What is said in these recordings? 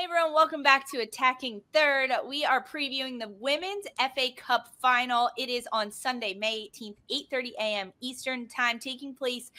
Hey everyone, welcome back to Attacking Third. We are previewing the Women's FA Cup Final. It is on Sunday, May 18th, 8:30 a.m. Eastern Time, taking place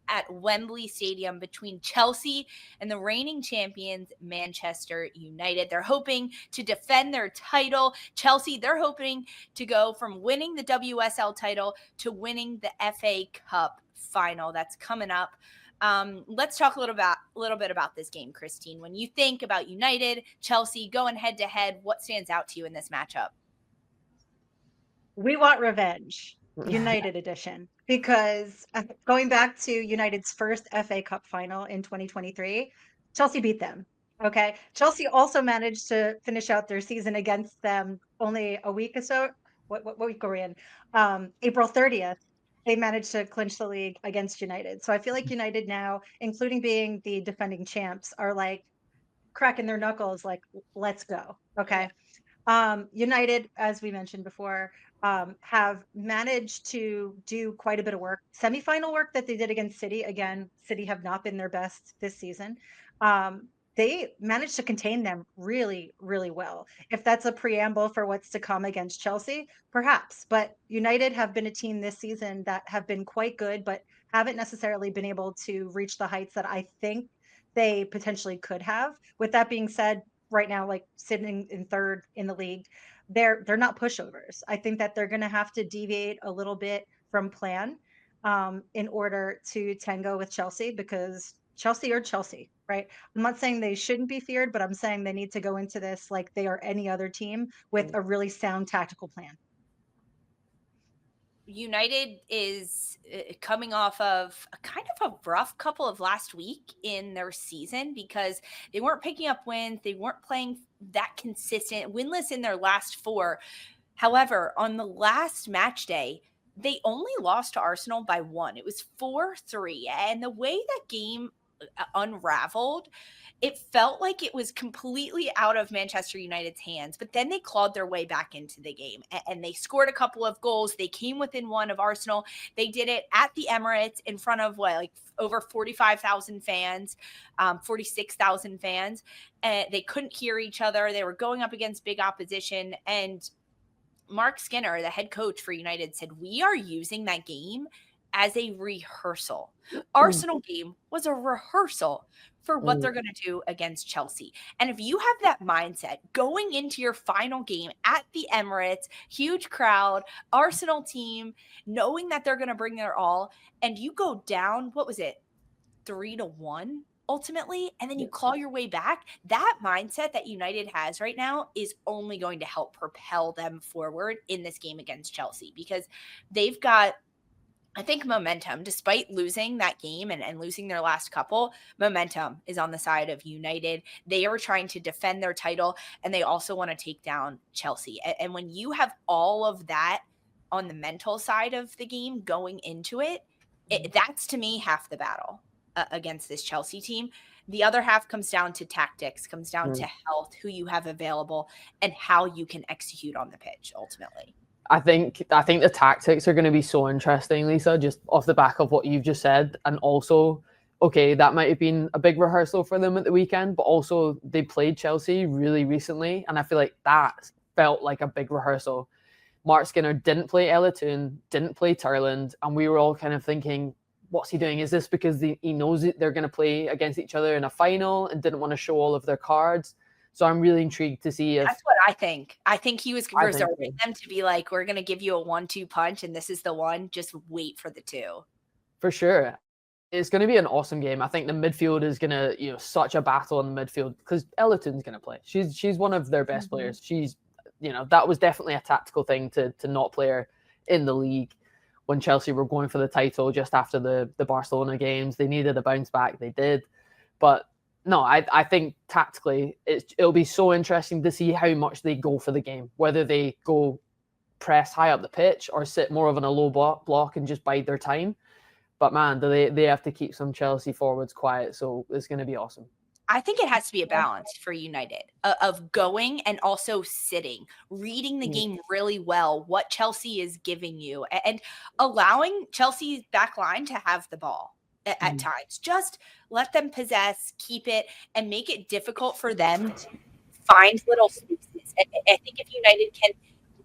at Wembley Stadium between Chelsea and the reigning champions, Manchester United. They're hoping to defend their title. Chelsea, they're hoping to go from winning the WSL title to winning the FA Cup Final. That's coming up. Let's talk a little bit about this game, Christine. When you think about United, Chelsea going head to head, what stands out to you in this matchup? We want revenge, United edition, because going back to United's first FA Cup final in 2023, Chelsea beat them. Okay. Chelsea also managed to finish out their season against them only a week or so. What week are we in? April 30th. They managed to clinch the league against United. So I feel like United now, including being the defending champs, are like cracking their knuckles, like, let's go. Okay. United, as we mentioned before, have managed to do quite a bit of work. Semifinal work that they did against City. Again, City have not been their best this season. They managed to contain them really, really well. If that's a preamble for what's to come against Chelsea, perhaps. But United have been a team this season that have been quite good, but haven't necessarily been able to reach the heights that I think they potentially could have. With that being said, right now, like sitting in third in the league, they're not pushovers. I think that they're going to have to deviate a little bit from plan in order to tango with Chelsea, because Chelsea are Chelsea, right? I'm not saying they shouldn't be feared, but I'm saying they need to go into this like they are any other team with a really sound tactical plan. United is coming off of a kind of a rough couple of last week in their season because they weren't picking up wins. They weren't playing that consistent, winless in their last four. However, on the last match day, they only lost to Arsenal by one. It was 4-3. And the way that game unraveled, it felt like it was completely out of Manchester United's hands, but then they clawed their way back into the game and they scored a couple of goals. They came within one of Arsenal. They did it at the Emirates in front of like over 45,000 fans, 46,000 fans. And they couldn't hear each other. They were going up against big opposition. And Mark Skinner, the head coach for United, said, "We are using that game as a rehearsal." Arsenal game was a rehearsal for what they're going to do against Chelsea. And if you have that mindset going into your final game at the Emirates, huge crowd, Arsenal team, knowing that they're going to bring their all, and you go down, what was it, 3-1 ultimately, and then you claw your way back, that mindset that United has right now is only going to help propel them forward in this game against Chelsea, because they've got, I think, momentum. Despite losing that game and losing their last couple, momentum is on the side of United. They are trying to defend their title, and they also want to take down Chelsea. And when you have all of that on the mental side of the game going into it, that's to me half the battle against this Chelsea team. The other half comes down to tactics, comes down to health, who you have available, and how you can execute on the pitch ultimately. I think the tactics are going to be so interesting, Lisa, just off the back of what you've just said. And also, okay, that might have been a big rehearsal for them at the weekend, but also they played Chelsea really recently. And I feel like that felt like a big rehearsal. Mark Skinner didn't play Ella Toon, didn't play Turland. And we were all kind of thinking, what's he doing? Is this because he knows that they're going to play against each other in a final and didn't want to show all of their cards? So I'm really intrigued to see if... That's what I think. I think he was reserving them to be like, we're going to give you a 1-2 punch, and this is the one. Just wait for the two. For sure. It's going to be an awesome game. I think the midfield is going to, such a battle in the midfield because Ellerton's going to play. She's one of their best players. She's, that was definitely a tactical thing to not play her in the league when Chelsea were going for the title just after the Barcelona games. They needed a bounce back. They did. But no, I think tactically it'll be so interesting to see how much they go for the game, whether they go press high up the pitch or sit more of in a low block and just bide their time. But man, they have to keep some Chelsea forwards quiet, so it's going to be awesome. I think it has to be a balance for United of going and also sitting, reading the game really well, what Chelsea is giving you, and allowing Chelsea's back line to have the ball. at times. Just let them possess, keep it, and make it difficult for them to find little spaces. And I think if United can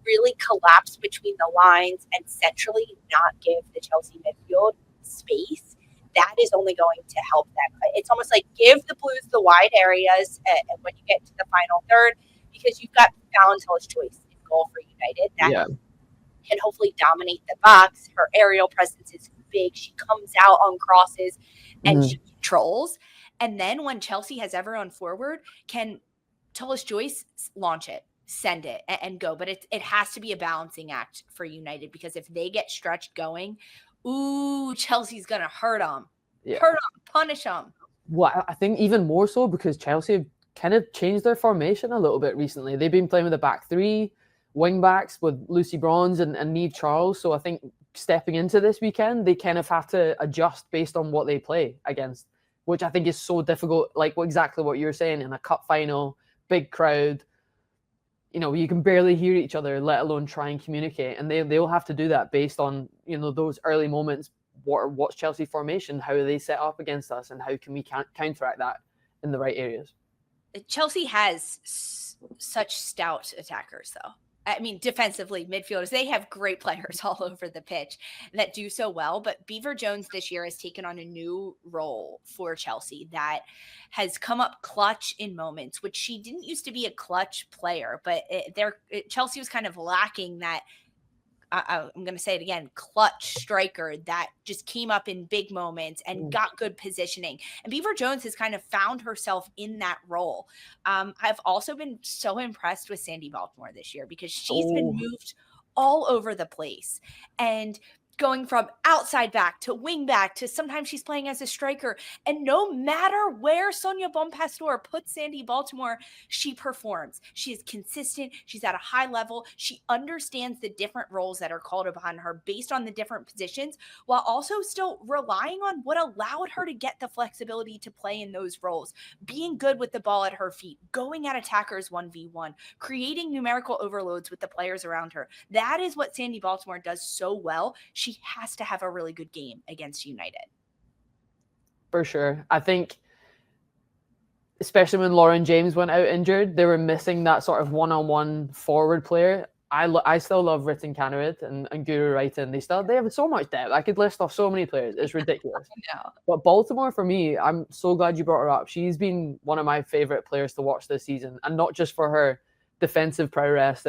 really collapse between the lines and centrally not give the Chelsea midfield space, that is only going to help them. It's almost like give the Blues the wide areas and when you get to the final third, because you've got Valentel's choice in goal for United. That can hopefully dominate the box. Her aerial presence is big. She comes out on crosses and she controls. And then when Chelsea has everyone forward, can Tullis Joyce launch it, send it, and go. But it has to be a balancing act for United, because if they get stretched going, Chelsea's going to hurt them. Hurt them, punish them. Well, I think even more so because Chelsea have kind of changed their formation a little bit recently. They've been playing with a back three, wing backs with Lucy Bronze and Niamh Charles. So I think stepping into this weekend, they kind of have to adjust based on what they play against, which I think is so difficult. Like exactly what you're saying, in a cup final, big crowd, you can barely hear each other, let alone try and communicate. And they'll have to do that based on, those early moments. What's Chelsea formation? How are they set up against us? And how can we counteract that in the right areas? Chelsea has such stout attackers, though. I mean, defensively, midfielders, they have great players all over the pitch that do so well. But Beaver Jones this year has taken on a new role for Chelsea that has come up clutch in moments, which she didn't used to be a clutch player. But Chelsea was kind of lacking that. I'm going to say it again, clutch striker that just came up in big moments and got good positioning. And Beaver Jones has kind of found herself in that role. I've also been so impressed with Sandy Baltimore this year because she's been moved all over the place. And going from outside back to wing back to sometimes she's playing as a striker. And no matter where Sonia Bonpastor puts Sandy Baltimore, she performs. She is consistent. She's at a high level. She understands the different roles that are called upon her based on the different positions, while also still relying on what allowed her to get the flexibility to play in those roles, being good with the ball at her feet, going at attackers 1v1, creating numerical overloads with the players around her. That is what Sandy Baltimore does so well. She has to have a really good game against United. For sure. I think, especially when Lauren James went out injured, they were missing that sort of one-on-one forward player. I still love Ritten Kanerud and Guru Reiten. They have so much depth. I could list off so many players. It's ridiculous. But Baltimore, for me, I'm so glad you brought her up. She's been one of my favorite players to watch this season, and not just for her defensive prowess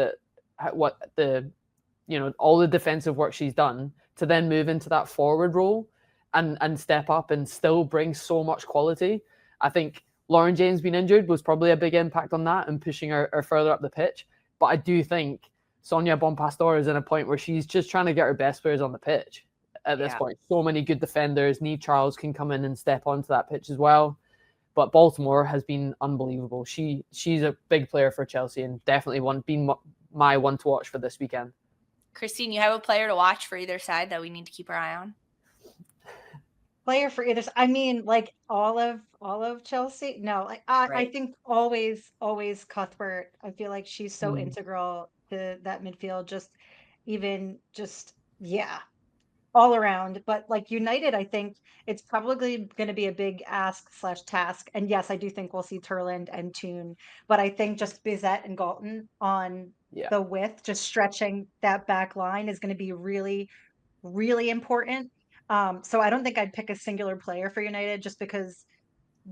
all the defensive work she's done, to then move into that forward role and step up and still bring so much quality. I think Lauren James being injured was probably a big impact on that and pushing her further up the pitch. But I do think Sonia Bonpastor is in a point where she's just trying to get her best players on the pitch at this point. So many good defenders. Niamh Charles can come in and step onto that pitch as well. But Baltimore has been unbelievable. She's a big player for Chelsea and definitely been my one to watch for this weekend. Christine, you have a player to watch for either side that we need to keep our eye on? Player for either. I mean, like all of Chelsea. No, I think always Cuthbert. I feel like she's so integral to that midfield. All around. But like United, I think it's probably going to be a big ask/task. And yes, I do think we'll see Turland and Toon. But I think just Bizet and Galton on the width, just stretching that back line is going to be really, really important. So I don't think I'd pick a singular player for United just because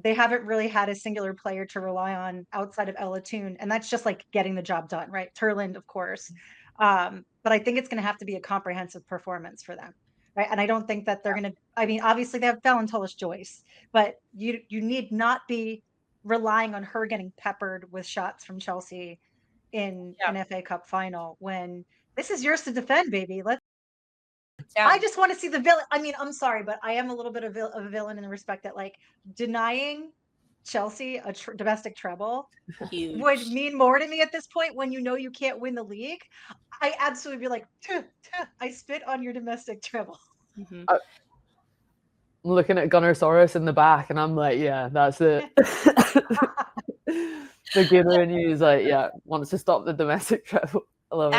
they haven't really had a singular player to rely on outside of Ella Toon. And that's just like getting the job done, right? Turland, of course. But I think it's going to have to be a comprehensive performance for them. Right. And I don't think that they're going to, I mean, obviously they have Valentel's Joyce, but you need not be relying on her getting peppered with shots from Chelsea in an FA Cup final when this is yours to defend, baby. I just want to see the villain. I mean, I'm sorry, but I am a little bit of a villain in the respect that like denying Chelsea a domestic treble would mean more to me at this point when you can't win the league. I absolutely be like, I spit on your domestic treble. I'm looking at Gunnersaurus in the back and I'm like, yeah, that's it. The Gunner in you is like, wants to stop the domestic treble. I love it.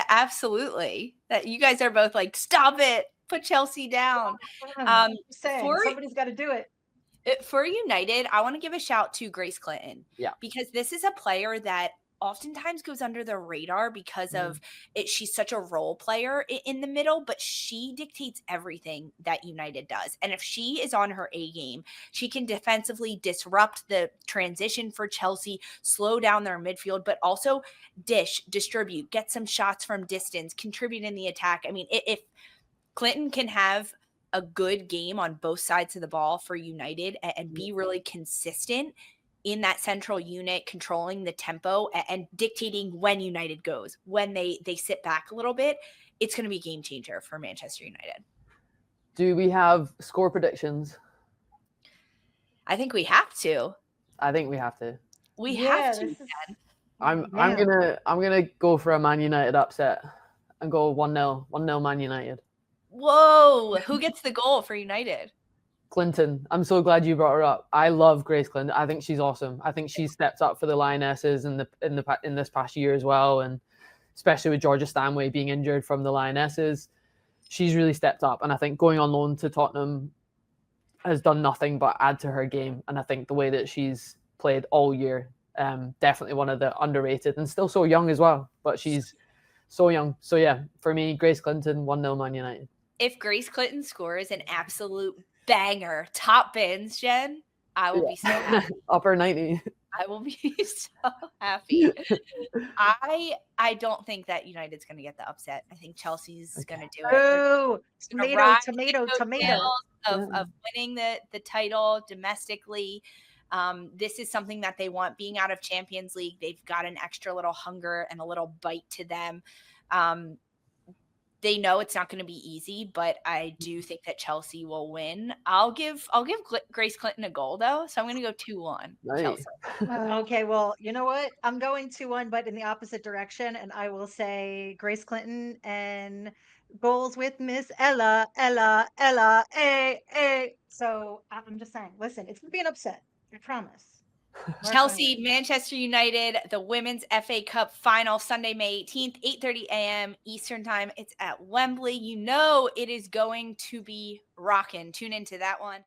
Absolutely. That you guys are both like, stop it. put Chelsea down. I'm saying For somebody's got to do it. For United, I want to give a shout to Grace Clinton. Yeah. Because this is a player that oftentimes goes under the radar because of it. She's such a role player in the middle, but she dictates everything that United does. And if she is on her A game, she can defensively disrupt the transition for Chelsea, slow down their midfield, but also distribute, get some shots from distance, contribute in the attack. I mean, if Clinton can have a good game on both sides of the ball for United and be really consistent in that central unit, controlling the tempo and dictating when United goes, when they sit back a little bit, it's going to be a game changer for Manchester United. Do we have score predictions? I think we have to. I think we have to. We have to. I'm gonna go for a Man United upset and go 1-0 Man United. Whoa! Who gets the goal for United? Clinton. I'm so glad you brought her up. I love Grace Clinton. I think she's awesome. I think she's stepped up for the Lionesses in this past year as well, and especially with Georgia Stanway being injured from the Lionesses, she's really stepped up. And I think going on loan to Tottenham has done nothing but add to her game. And I think the way that she's played all year, definitely one of the underrated and still so young as well. But she's so young. So yeah, for me, Grace Clinton, 1-0 Man United. If Grace Clinton scores an absolute banger, top bins, Jen, I will be so happy. Upper 90. I will be so happy. I don't think that United's going to get the upset. I think Chelsea's going to do it. Oh, tomato. Of winning the title domestically. This is something that they want. Being out of Champions League, they've got an extra little hunger and a little bite to them. They know it's not going to be easy, but I do think that Chelsea will win. I'll give Grace Clinton a goal though, so I'm going to go 2-1 Nice. Chelsea. Okay, well, you know what? I'm going 2-1, but in the opposite direction, and I will say Grace Clinton and goals with Miss Ella, A. So I'm just saying, listen, it's going to be an upset. I promise. Chelsea, Manchester United, the Women's FA Cup final, Sunday, May 18th, 8:30 a.m. Eastern Time. It's at Wembley. You know it is going to be rocking. Tune into that one.